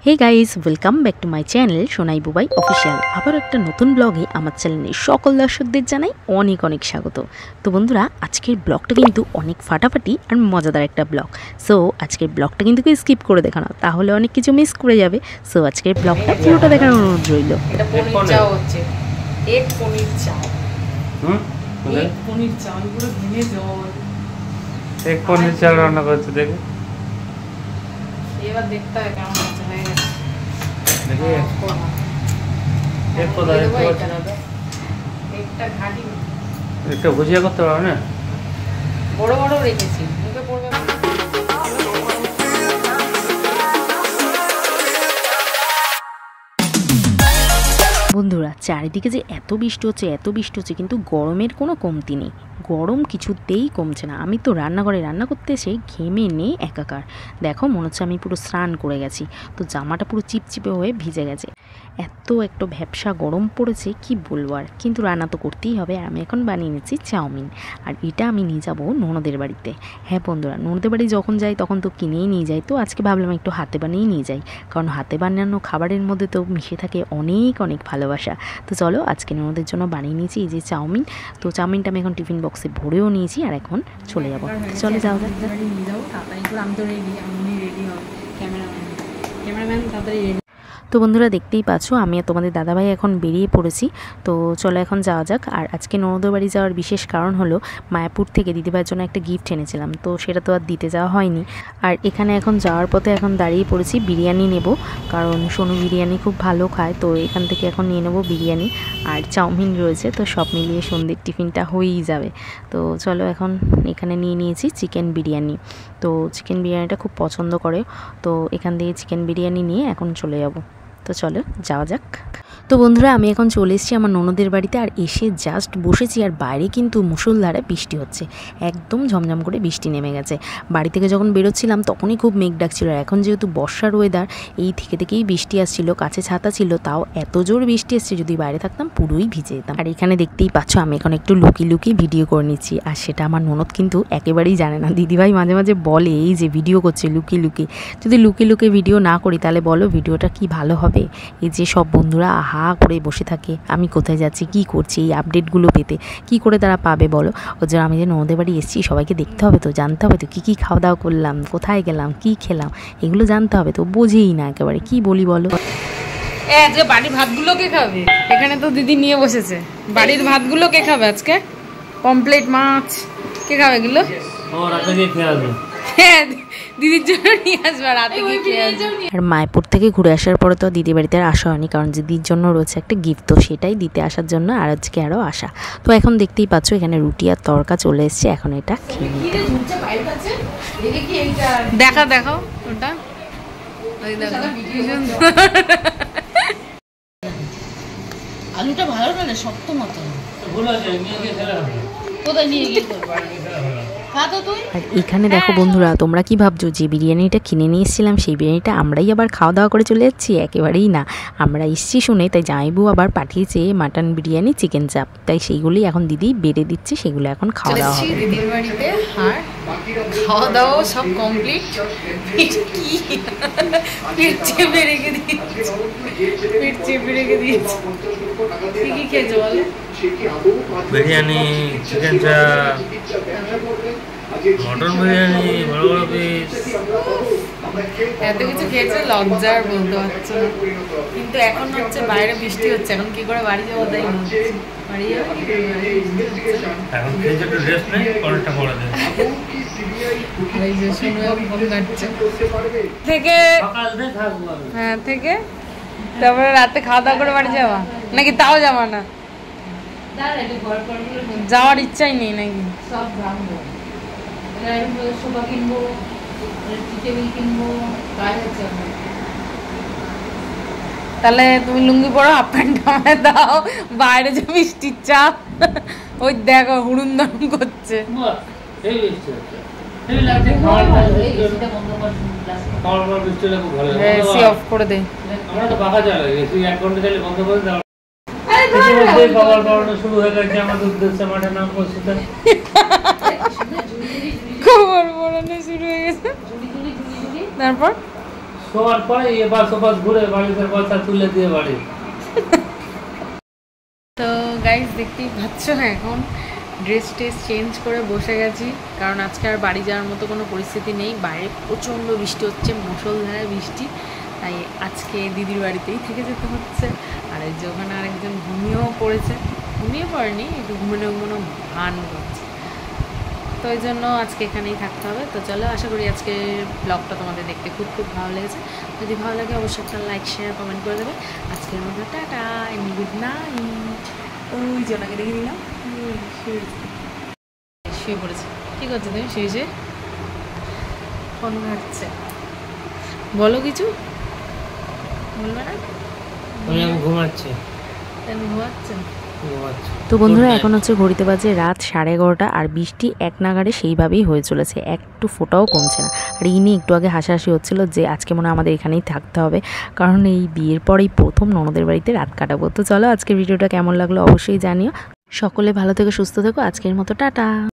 Hey guys welcome back to my channel Sonai Bubai official आबार एक नतून ब्लगे आमार चैनेले सकल दर्शकदेर जानाई अनेक अनेक स्वागत। तो बंधुरा आजकेर ब्लगटा किन्तु अनेक फाटाफाटी और मजादार एक ब्लग। सो आजकेर ब्लगटा किन्तु स्किप करे देखो ना, ताहले अनेक किछु मिस करे जाबे। सो आजकेर ब्लगटा पुरोटा देखार अनुरोध रइलो। এটা পনির চাও হচ্ছে এক পনির চাও এক পনির চাও পুরো ঘিমে জল এক পনির চাল রান্না করতে দেখো। এবার দেখতে হয় কেমন হচ্ছে হয়ে গেছে দেখি এক কোদা একটা ঘাটি একটা ভুজিয়া করতে পারো না, বড় বড় রেখেছি মুখে পড়বে। বন্ধুরা চারিদিকে যে এত বৃষ্টি হচ্ছে কিন্তু গরমের কোনো কমতি নেই। গরম কিছুতেই কমছে না। আমি তো রান্নাঘরে রান্না করতে এসে ঘেমে নেই একাকার। দেখো মনে হচ্ছে আমি পুরো স্নান করে গেছি, তো জামাটা পুরো চিপচিপে হয়ে ভিজে গেছে। এত একটা ভ্যাপসা গরম পড়েছে কি বলবো আর, কিন্তু রান্না তো করতেই হবে। আমি এখন বানিয়ে নিচ্ছি চাউমিন, আর এটা আমি নিয়ে যাবো ননদের বাড়িতে। হ্যাঁ বন্ধুরা, ননদের বাড়ি যখন যাই তখন তো কিনেই নিয়ে যাই, তো আজকে ভাবলাম একটু হাতে বানিয়ে নিয়ে যাই, কারণ হাতে বানানো খাবারের মধ্যে তো মিশে থাকে অনেক অনেক ভালোবাসা। তো চলো আজকে ননদের জন্য বানিয়ে নিয়েছি এই যে চাউমিন। তো চাউমিনটা আমি এখন টিফিন বক্সে ভরেও নিয়েছি, আর এখন চলে যাবো। চলে যাও নিয়ে যাবো তাড়াতাড়ি করে। আমি তো রেডি, আমি রেডি হব, ক্যামেরাম্যান তাড়াতাড়ি রেডি। তো বন্ধুরা দেখতেই পাচ্ছ আমি আর তোমাদের দাদাভাই এখন বেরিয়ে পড়েছি। তো চলো এখন যাওয়া যাক। আর আজকে ননদের বাড়ি যাওয়ার বিশেষ কারণ হলো মায়াপুর থেকে দিদিভাইয়ের জন্য একটা গিফট এনেছিলাম, তো সেটা তো আর দিতে যাওয়া হয়নি। আর এখানে এখন যাওয়ার পথে এখন দাঁড়িয়ে পড়েছি বিরিয়ানি নেব, কারণ সোনু বিরিয়ানি খুব ভালো খায়। তো এখান থেকে এখন নিয়ে নেবো বিরিয়ানি, আর চাউমিন রয়েছে, তো সব মিলিয়ে সন্ধ্যের টিফিনটা হয়েই যাবে। তো চলো এখন এখানে নিয়ে নিয়েছি চিকেন বিরিয়ানি। তো চিকেন বিরিয়ানিটা খুব পছন্দ করে, তো এখান থেকে চিকেন বিরিয়ানি নিয়ে এখন চলে যাব। তো চলো যাওয়া যাক। তো বন্ধুরা আমি এখন চলে এসেছি আমার ননদের বাড়িতে, আর এসে জাস্ট বসেছি, আর বাইরে কিন্তু মুষলধারে বৃষ্টি হচ্ছে, একদম ঝমঝম করে বৃষ্টি নেমে গেছে। বাড়ি থেকে যখন বেরোচ্ছিলাম তখনই খুব মেঘ ডাকছিল, আর এখন যেহেতু বর্ষার ওয়েদার এই থেকেই বৃষ্টি আসছিল, কাছে ছাতা ছিল তাও এত জোর বৃষ্টি এসছে, যদি বাইরে থাকতাম পুরোই ভিজে যেতাম। আর এখানে দেখতেই পাচ্ছ আমি এখন একটু লুকিয়ে ভিডিও করে নিচ্ছি, আর সেটা আমার ননদ কিন্তু একেবারেই জানে না। দিদিভাই মাঝে মাঝে বলে এই যে ভিডিও করছে লুকিয়ে, যদি লুকিয়ে ভিডিও না করি তাহলে বলো ভিডিওটা কি ভালো হবে। এই যে সব বন্ধুরা আহা করে বসে থাকে আমি কোথায় যাচ্ছি কি করছি এই আপডেটগুলো পেতে, কি করে তারা পাবে বলো। ওর জন্য আমি যে ননদের বাড়ি এসেছি সবাইকে দেখতে হবে, তো জানতে হবে তো কী খাওয়া দাওয়া করলাম, কোথায় গেলাম, কি খেলাম, এগুলো জানতে হবে। তো বোঝেই না একেবারে, কি বলি বলো। যে বাড়ির ভাতগুলো কে খাবে? এখানে তো দিদি নিয়ে বসেছে, বাড়ির ভাতগুলো কে খাবে আজকে? কমপ্লিট মাছ কে খাবে এগুলো? দিদির জন্য নিয়ে আসবে, রাতে গিয়ে খেয়ে আসবে। আর মায়াপুর থেকে ঘুরে আসার পরে তো দিদি বাড়িতে আর আসা হয়নি, কারণ দিদির জন্য রয়েছে একটা গিফট, তো সেটাই দিতে আসার জন্য আর আজকে আরও আসা। তো এখন দেখতেই পাচ্ছ এখানে রুটি আর তরকা চলে এসছে, এখন এটা দেখো ওটা আলুটা ভালো না, শক্ত মতো কোথায় নিয়ে গিয়ে আর এখানে দেখো বন্ধুরা তোমরা কি ভাবছো যে বিরিয়ানিটা কিনে নিয়ে এসেছিলাম সেই বিরিয়ানিটা আমরাই আবার খাওয়া দাওয়া করে চলে যাচ্ছি? একেবারেই না, আমরা এসছি শুনে তাই জামাইবু আবার পাঠিয়েছে মাটন বিরিয়ানি, চিকেন চাপ, তাই সেইগুলোই এখন দিদি বেড়ে দিচ্ছে, সেগুলো এখন খাওয়া দাওয়া হবে দিদির বাড়িতে। আর খাওয়া দাওয়া সব কমপ্লিট, পেট চেপে রেখে দিয়েছি। কি খেয়েছো বলো? বিরিয়ানি, চিকেন চাপ, মটন বিরিয়ানি, বড় বড় পিস, এত কিছু খেয়েছে লজ্জার বলতে পারছো না। কিন্তু এখন হচ্ছে বাইরে বৃষ্টি হচ্ছে, এখন কি করে বাড়ি যাবো তাই বাড়ি যাবো এখন খেয়েছে একটু রেস্ট নেই, পরেরটা পরে দেবে। থেকে হ্যাঁ থেকে তারপরে রাতে খাওয়া দাওয়া করে বাড়ি যাওয়া নাকি? তাও যাওয়া না, যাওয়ার ইচ্ছাই নেই নাকি? সব ভাববো সোফা কিনবো, টেবিল কিনবো, তাহলে তুমি লুঙ্গি পরো, হাফ প্যান্ট আমায় দাও, বাইরে যে বৃষ্টির চাপ ওই দেখো হুড়ুম দারুম করছে। অফ করে দে, শুরু হয়ে গেছে আমাদের উদ্দেশ্যে মাঠের নাম প্রস্তুত খবর পড়ানো শুরু হয়ে গেছে। তারপর শোয়ার পরে এবার সোপাস ঘুরে বাড়িতে কথা তুলে দিয়ে বাড়ি। তো গাইস দেখতেই পাচ্ছ এখন ড্রেস চেঞ্জ করে বসে গেছি, কারণ আজকে আর বাড়ি যাওয়ার মতো কোনো পরিস্থিতি নেই। বাইরে প্রচণ্ড বৃষ্টি হচ্ছে, মুষলধারে বৃষ্টি, তাই আজকে দিদির বাড়িতেই থেকে যেতে হচ্ছে। আর এই যে ওখানে আরেকজন ঘুমিয়েও পড়েছে, ঘুমিয়ে পড়েনি, একটু ঘুমানো ভান করছে, তো ওই জন্য আজকে এখানেই থাকতে হবে। তো চলো, আশা করি আজকে ব্লগটা তোমাদের দেখতে খুব ভালো লেগেছে। যদি ভালো লাগে অবশ্যই একটা লাইক শেয়ার কমেন্ট করে দেবে। আজকের মতো টাটা এন্ড গুড নাইট। ওই যে ওনাকে দেখে নিলাম, শুয়ে পড়েছে। কী করছে তুমি? শুয়েছে, ফোন ঘাটছে। বলো কিছু, বলবে না? আমি ঘুমাচ্ছি। ঘুমাচ্ছেন? তো বন্ধুরা, এখন হচ্ছে ঘড়িতে বাজে রাত 11:30 আর বৃষ্টি এক নাগাড়ে সেইভাবেই হয়ে চলেছে, একটু ফোটাও কমছে না। আর এই নিয়ে একটু আগে হাসাহাসি হচ্ছিল যে আজকে মনে হয় আমাদের এখানেই থাকতে হবে, কারণ এই বিয়ের পরেই প্রথম ননদের বাড়িতে রাত কাটাবো। তো চলো, আজকের ভিডিওটা কেমন লাগলো অবশ্যই জানিও। সকলে ভালো থেকো, সুস্থ থেকো। আজকের মতো টাটা।